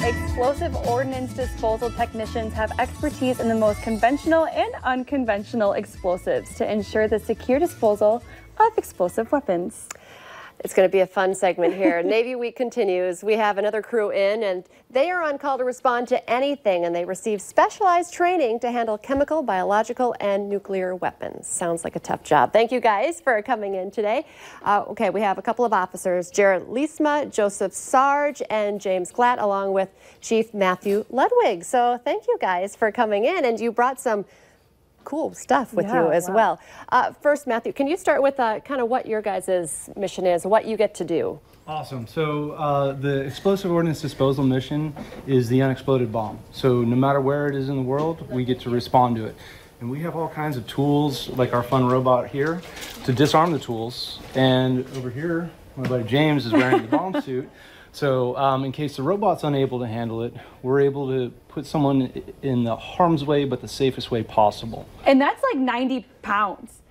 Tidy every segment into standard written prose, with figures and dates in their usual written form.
Explosive ordnance disposal technicians have expertise in the most conventional and unconventional explosives to ensure the secure disposal of explosive weapons. It's going to be a fun segment here. Navy Week continues. We have another crew in, and they are on call to respond to anything, and they receive specialized training to handle chemical, biological, and nuclear weapons. Sounds like a tough job. Thank you guys for coming in today. Okay, we have a couple of officers, Jared Leesma, Joseph Sarge, and James Glatt, along with Chief Matthew Ludwig. So thank you guys for coming in, and you brought some cool stuff with you as well. First, Matthew, can you start with kind of what your guys' mission is, what you get to do? Awesome. So the explosive ordnance disposal mission is the unexploded bomb. So no matter where it is in the world, we get to respond to it. And we have all kinds of tools, like our fun robot here, to disarm the tools. And over here, my buddy James is wearing the bomb suit. So in case the robot's unable to handle it, we're able to put someone in the harm's way, but the safest way possible. And that's like 90 pounds.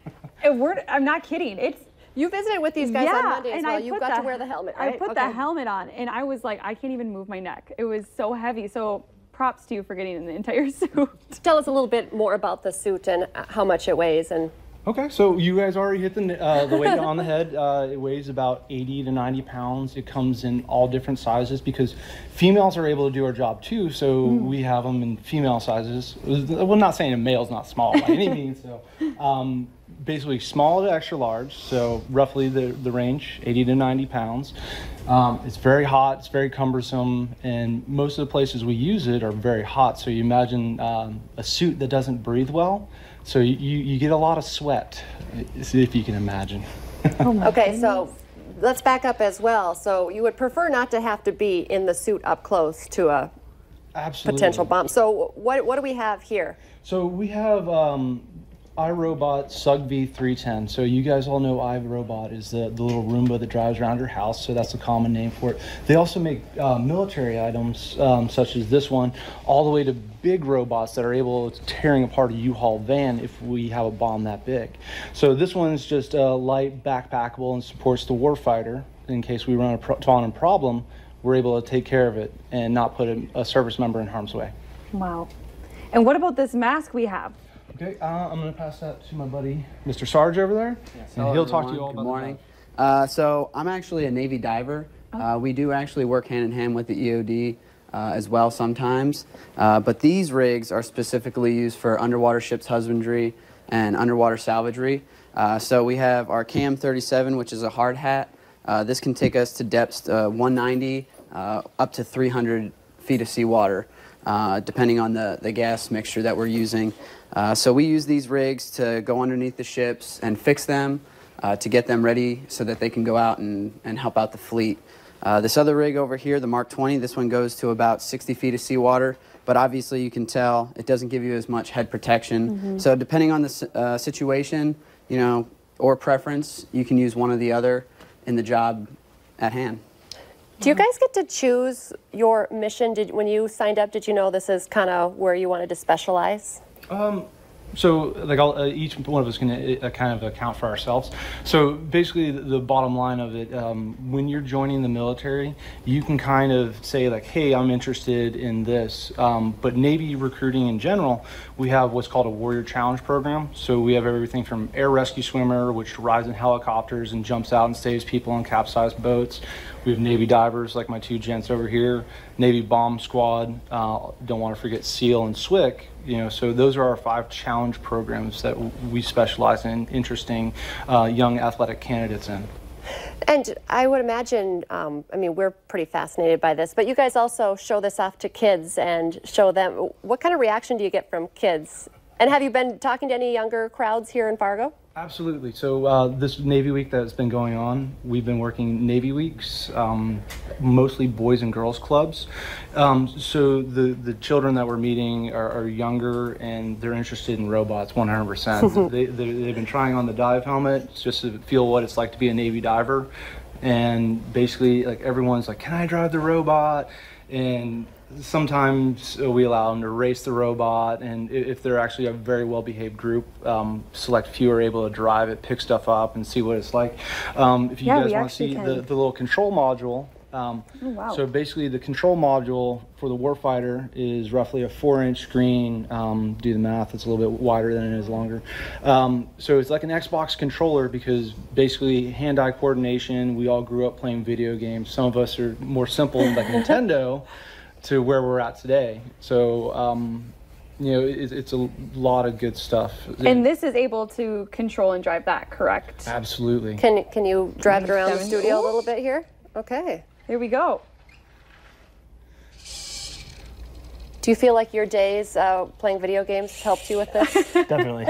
I'm not kidding. You visited with these guys on Monday as well. You got to wear the helmet, right? I put the helmet on, and I was like, I can't even move my neck. It was so heavy. So props to you for getting in the entire suit. Tell us a little bit more about the suit and how much it weighs. Okay, so you guys already hit the weight on the head. It weighs about 80 to 90 pounds. It comes in all different sizes because females are able to do our job too, so we have them in female sizes. Well, not saying a male's not small by any means. So basically small to extra large, so roughly the range, 80 to 90 pounds. It's very hot, it's very cumbersome, and most of the places we use it are very hot. So you imagine a suit that doesn't breathe well. So you get a lot of sweat, if you can imagine. Okay, so let's back up as well. So you would prefer not to have to be in the suit up close to a potential bomb. So what do we have here? So we have iRobot Sug V310. So you guys all know iRobot is the little Roomba that drives around your house, so that's a common name for it. They also make military items such as this one, all the way to big robots that are able to tearing apart a U-Haul van if we have a bomb that big. So this one's just light, backpackable, and supports the warfighter. In case we run upon a problem, we're able to take care of it and not put a service member in harm's way. Wow. And what about this mask we have? Okay, I'm going to pass that to my buddy, Mr. Sarge over there, and he'll talk to you all about Good morning. So I'm actually a Navy diver. We do actually work hand in hand with the EOD as well sometimes, but these rigs are specifically used for underwater ships husbandry and underwater salvagery. So we have our CAM 37, which is a hard hat. This can take us to depths 190 up to 300 feet of seawater, depending on the gas mixture that we're using. So we use these rigs to go underneath the ships and fix them, to get them ready so that they can go out and help out the fleet. This other rig over here, the Mark 20, this one goes to about 60 feet of seawater, but obviously you can tell it doesn't give you as much head protection. So depending on the situation, you know, or preference, you can use one or the other in the job at hand. Do you guys get to choose your mission? When you signed up, did you know this is kind of where you wanted to specialize? So like each one of us can kind of account for ourselves. So basically the bottom line of it, when you're joining the military, you can kind of say like, hey, I'm interested in this. But Navy recruiting in general, we have what's called a Warrior Challenge program. So we have everything from air rescue swimmer, which rides in helicopters and jumps out and saves people on capsized boats. We have Navy divers like my two gents over here, Navy bomb squad, don't want to forget SEAL and SWCC. You know, so those are our 5 challenge programs that we specialize in interesting young athletic candidates in. And I would imagine, I mean, we're pretty fascinated by this, but you guys also show this off to kids and show them. What kind of reaction do you get from kids? And have you been talking to any younger crowds here in Fargo? Absolutely. So this Navy Week that's been going on, we've been working Navy Weeks, mostly boys and girls clubs. So the children that we're meeting are younger and they're interested in robots 100%. They've been trying on the dive helmet just to feel what it's like to be a Navy diver. And basically, like, everyone's like, can I drive the robot? And sometimes we allow them to race the robot, and if they're actually a very well-behaved group, select few are able to drive it, pick stuff up, and see what it's like. If you guys want to see the little control module, wow. So basically the control module for the warfighter is roughly a 4-inch screen. Do the math, it's a little bit wider than it is longer. So it's like an Xbox controller because basically hand-eye coordination, we all grew up playing video games. Some of us are more simple like Nintendo to where we're at today. So you know, it's a lot of good stuff. And this is able to control and drive that, correct? Absolutely. Can you drive it around the studio a little bit here? Okay. Here we go. Do you feel like your days playing video games helped you with this? Definitely.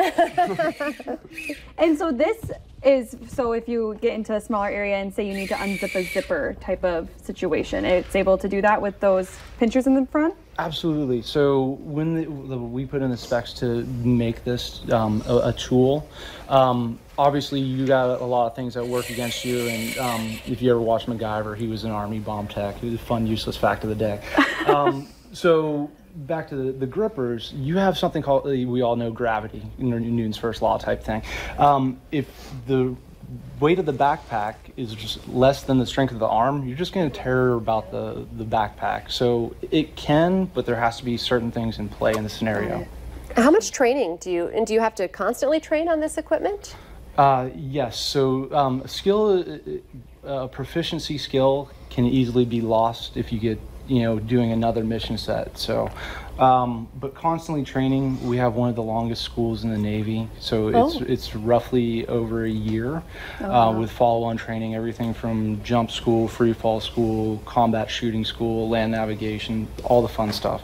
And so this is, so if you get into a smaller area and say you need to unzip a zipper type of situation, it's able to do that with those pinchers in the front? Absolutely. So when we put in the specs to make this a tool, obviously you got a lot of things that work against you. And if you ever watch MacGyver, he was an Army bomb tech. It was a fun, useless fact of the day. So back to the grippers, you have something called, we all know gravity, Newton's first law type thing. If the weight of the backpack is just less than the strength of the arm, you're just going to tear about the backpack. So it can, but there has to be certain things in play in the scenario. How much training do you have to constantly train on this equipment? Yes. So a proficiency skill can easily be lost if you get, doing another mission set. So, but constantly training. We have one of the longest schools in the Navy, so it's roughly over a year with follow-on training, everything from jump school, free fall school, combat shooting school, land navigation, all the fun stuff.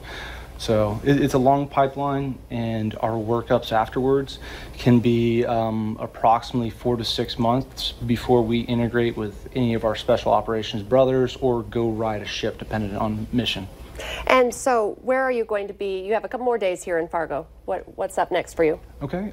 So it's a long pipeline, and our workups afterwards can be approximately 4 to 6 months before we integrate with any of our special operations brothers or go ride a ship, depending on mission. And so where are you going to be? You have a couple more days here in Fargo. What's up next for you? Okay,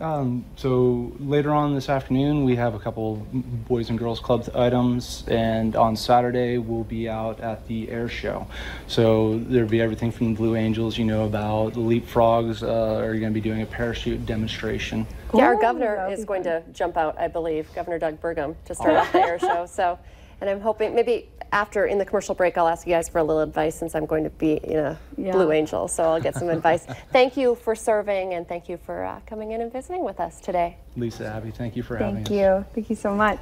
so later on this afternoon we have a couple Boys and Girls Club items, and on Saturday we'll be out at the air show. So there'll be everything from the Blue Angels about, the Leapfrogs are going to be doing a parachute demonstration. Yeah, our governor is going to jump out, I believe, Governor Doug Burgum, to start off the air show. So, and I'm hoping maybe after, in the commercial break, I'll ask you guys for a little advice since I'm going to be in a Blue Angel, so I'll get some advice. Thank you for serving, and thank you for coming in and visiting with us today. Lisa, Abby, thank you for having us. Thank you. Thank you so much.